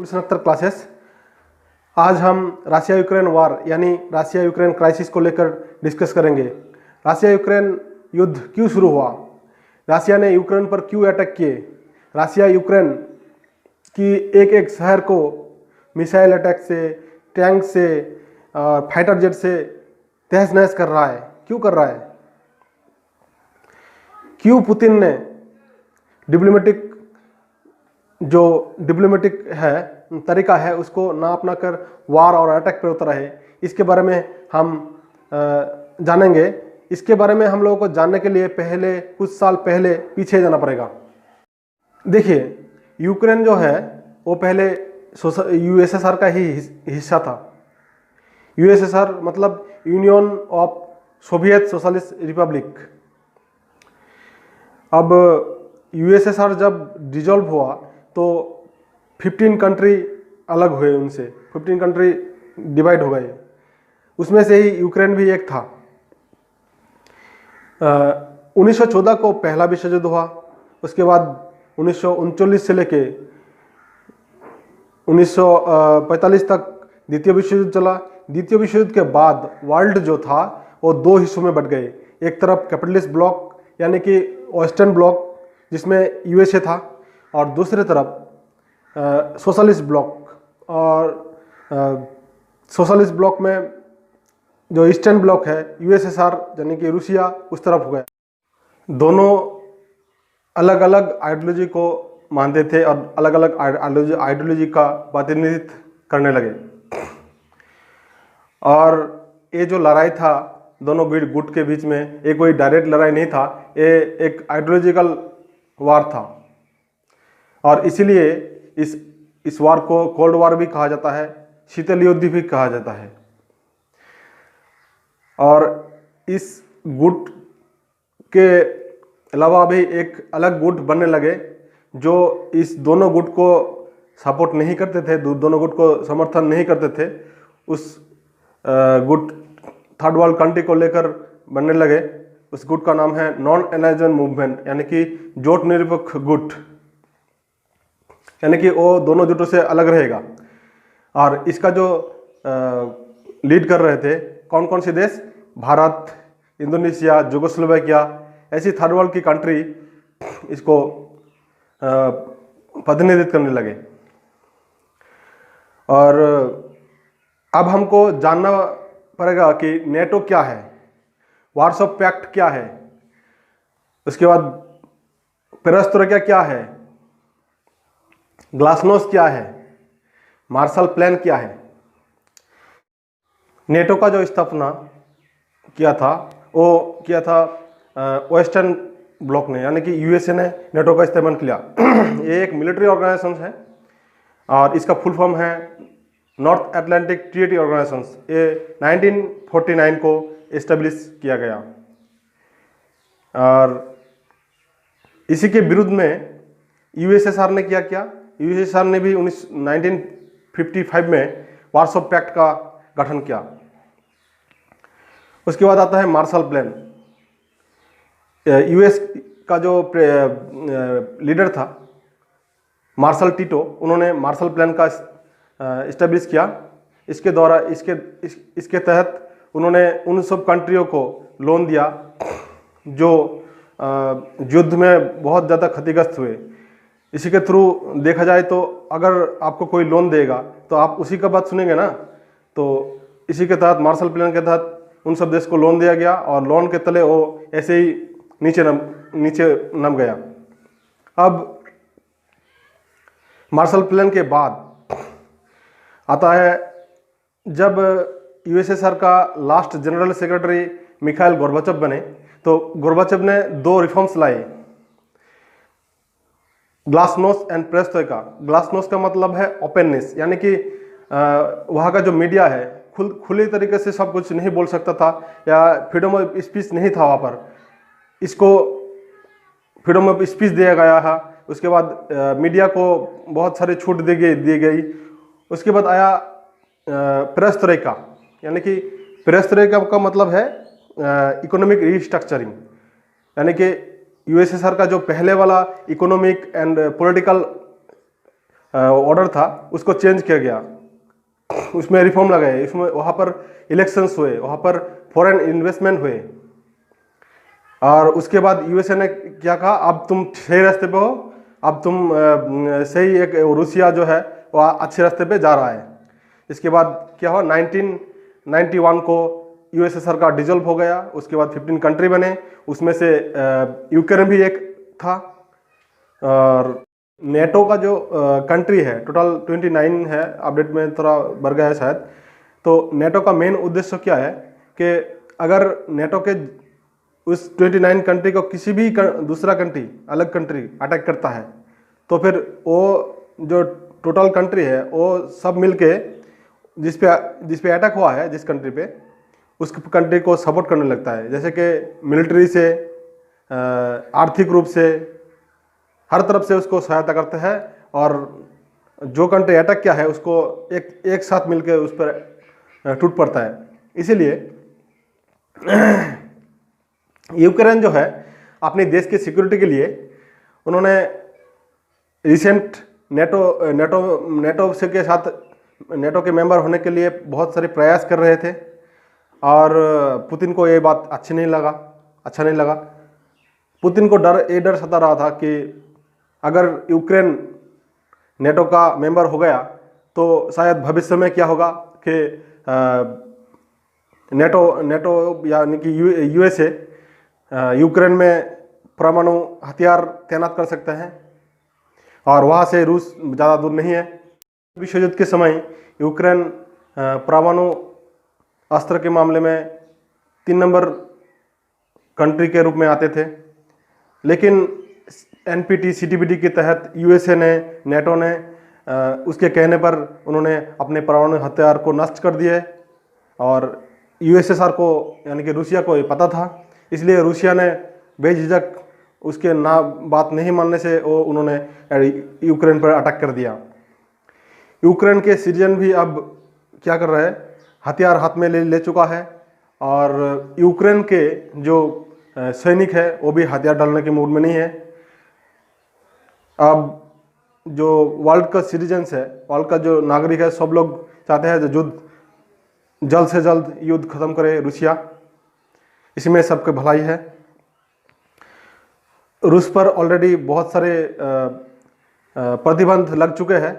69 classes. आज हम Russia Ukraine वार यानी रशिया यूक्रेन क्राइसिस को लेकर डिस्कस करेंगे। रशिया यूक्रेन युद्ध क्यों शुरू हुआ, रशिया ने यूक्रेन पर क्यों अटैक किए, रशिया यूक्रेन की एक एक शहर को मिसाइल अटैक से, टैंक से और फाइटर जेट से तहस नहस कर रहा है। क्यों कर रहा है? क्यों पुतिन ने डिप्लोमेटिक है तरीका है उसको ना अपना कर वार और अटैक पर उतरा है, इसके बारे में हम जानेंगे। इसके बारे में हम लोगों को जानने के लिए पहले कुछ साल पहले पीछे जाना पड़ेगा। देखिए, यूक्रेन जो है वो पहले यूएसएसआर का ही हिस्सा था। यूएसएसआर मतलब union of Soviet socialist Republic. अब यूएसएसआर जब डिजॉल्व हुआ तो 15 कंट्री अलग हुए, उनसे 15 कंट्री डिवाइड हो गए। उसमें से ही यूक्रेन भी एक था। 1914 को पहला विश्व युद्ध हुआ, उसके बाद 1939 से लेके 1945 तक द्वितीय विश्व युद्ध चला। द्वितीय विश्व युद्ध के बाद वर्ल्ड जो था वो दो हिस्सों में बट गए। एक तरफ कैपिटलिस्ट ब्लॉक यानी कि वेस्टर्न ब्लॉक जिसमें यूएसए था, और दूसरी तरफ सोशलिस्ट ब्लॉक। और सोशलिस्ट ब्लॉक में जो ईस्टर्न ब्लॉक है यूएसएसआर यानी कि रूसिया उस तरफ हो गया। दोनों अलग अलग आइडियोलॉजी को मानते थे और अलग अलग आइडियोलॉजी का प्रतिनिधित्व करने लगे। और ये जो लड़ाई था दोनों गुट के बीच में, ये कोई डायरेक्ट लड़ाई नहीं था, ये एक आइडियोलॉजिकल वार था। और इसीलिए इस वार को कोल्ड वार भी कहा जाता है, शीतल युद्ध भी कहा जाता है। और इस गुट के अलावा भी एक अलग गुट बनने लगे जो इस दोनों गुट को सपोर्ट नहीं करते थे, दोनों गुट को समर्थन नहीं करते थे। उस गुट थर्ड वर्ल्ड कंट्री को लेकर बनने लगे। उस गुट का नाम है नॉन एनाइजन मूवमेंट यानी कि जोट निरपेक्ष गुट, यानी कि वो दोनों जुटों से अलग रहेगा। और इसका जो लीड कर रहे थे कौन कौन से देश? भारत, इंडोनेशिया, यूगोस्लोवाकिया, ऐसी थर्ड वर्ल्ड की कंट्री इसको प्रतिनिधित्व करने लगे। और अब हमको जानना पड़ेगा कि नेटो क्या है, वार्सो पैक्ट क्या है, उसके बाद पेरेस्ट्रोइका क्या है, ग्लासनोस्ट क्या है, मार्शल प्लान क्या है। नेटो का जो स्थापना किया था वो किया था वेस्टर्न ब्लॉक ने, यानी कि यूएसए ने नेटो का इस्तेमाल किया। ये एक मिलिट्री ऑर्गेनाइजेशन है और इसका फुल फॉर्म है नॉर्थ अटलांटिक ट्रीटी ऑर्गेनाइजेशन। ये 1949 को इस्टेब्लिश किया गया। और इसी के विरुद्ध में यूएसएसआर ने क्या किया? यूएसएसआर ने भी 1955 में वार्सो पैक्ट का गठन किया। उसके बाद आता है मार्शल प्लान। यूएस का जो लीडर था मार्शल टीटो, उन्होंने मार्शल प्लान का इस्टेब्लिश किया। इसके द्वारा इसके तहत उन्होंने उन सब कंट्रियों को लोन दिया जो युद्ध में बहुत ज़्यादा क्षतिग्रस्त हुए। इसी के थ्रू देखा जाए तो अगर आपको कोई लोन देगा तो आप उसी का बात सुनेंगे ना। तो इसी के तहत मार्शल प्लान के तहत उन सब देश को लोन दिया गया और लोन के तले वो ऐसे ही नीचे नम गया। अब मार्शल प्लान के बाद आता है जब यूएसएसआर का last general secretary Mikhail Gorbachev बने, तो गोर्बाचेव ने 2 रिफॉर्म्स लाए, ग्लासनोस्ट एंड पेरेस्ट्रोइका। ग्लासनोस्ट का मतलब है ओपननेस, यानी कि वहाँ का जो मीडिया है खुली तरीके से सब कुछ नहीं बोल सकता था या फ्रीडम ऑफ स्पीच नहीं था वहाँ पर। इसको फ्रीडम ऑफ स्पीच दिया गया है। उसके बाद मीडिया को बहुत सारी छूट दी गई। उसके बाद आया पेरेस्ट्रोइका, यानी कि पेरेस्ट्रोइका का मतलब है इकोनॉमिक रीस्ट्रक्चरिंग, यानी कि यूएसएसआर का जो पहले वाला इकोनॉमिक एंड पॉलिटिकल ऑर्डर था उसको चेंज किया गया, उसमें रिफॉर्म लगाए, इसमें वहाँ पर इलेक्शंस हुए, वहाँ पर फॉरेन इन्वेस्टमेंट हुए। और उसके बाद यूएसए ने क्या कहा, अब तुम सही रास्ते पे हो, अब तुम सही एक रूसिया जो है वो अच्छे रास्ते पे जा रहा है। इसके बाद क्या हुआ, 1991 को यूएसए सरकार डिसॉल्व हो गया। उसके बाद 15 कंट्री बने, उसमें से यूक्रेन भी एक था। और नेटो का जो कंट्री है टोटल 29 है, अपडेट में थोड़ा बढ़ गया है शायद। तो नेटो का मेन उद्देश्य क्या है कि अगर नेटो के उस 29 कंट्री को किसी भी दूसरा कंट्री, अलग कंट्री अटैक करता है, तो फिर वो जो टोटल कंट्री है वो सब मिलके जिस पे अटैक हुआ है, जिस कंट्री पे, उस कंट्री को सपोर्ट करने लगता है। जैसे कि मिलिट्री से, आर्थिक रूप से, हर तरफ से उसको सहायता करते हैं। और जो कंट्री अटैक किया है उसको एक साथ मिलकर उस पर टूट पड़ता है। इसीलिए यूक्रेन जो है अपने देश की सिक्योरिटी के लिए उन्होंने रिसेंट नेटो से के साथ, नेटो के मेंबर होने के लिए बहुत सारे प्रयास कर रहे थे। और पुतिन को ये बात अच्छा नहीं लगा। पुतिन को ये डर सता रहा था कि अगर यूक्रेन नेटो का मेंबर हो गया तो शायद भविष्य में क्या होगा कि नेटो यानी कि यूएसए यूक्रेन में परमाणु हथियार तैनात कर सकते हैं, और वहाँ से रूस ज़्यादा दूर नहीं है। विश्व युद्ध के समय यूक्रेन परमाणु अस्त्र के मामले में 3 नंबर कंट्री के रूप में आते थे। लेकिन एनपीटी सीटीपीटी के तहत यूएसए ने, नेटो ने उसके कहने पर उन्होंने अपने परमाणु हथियार को नष्ट कर दिए। और यूएसएसआर को यानी कि रूसिया को ये पता था, इसलिए रूसिया ने बेझिझक उसके बात नहीं मानने से उन्होंने यूक्रेन पर अटैक कर दिया। यूक्रेन के सिटीजन भी अब क्या कर रहे हैं, हथियार हाथ में ले चुका है। और यूक्रेन के जो सैनिक है वो भी हथियार डालने के मूड में नहीं है। अब जो वर्ल्ड का सिटीजन्स है, वर्ल्ड का जो नागरिक है, सब लोग चाहते हैं जो जल्द से जल्द युद्ध खत्म करे रूसिया, इसमें सबके भलाई है। रूस पर ऑलरेडी बहुत सारे प्रतिबंध लग चुके हैं।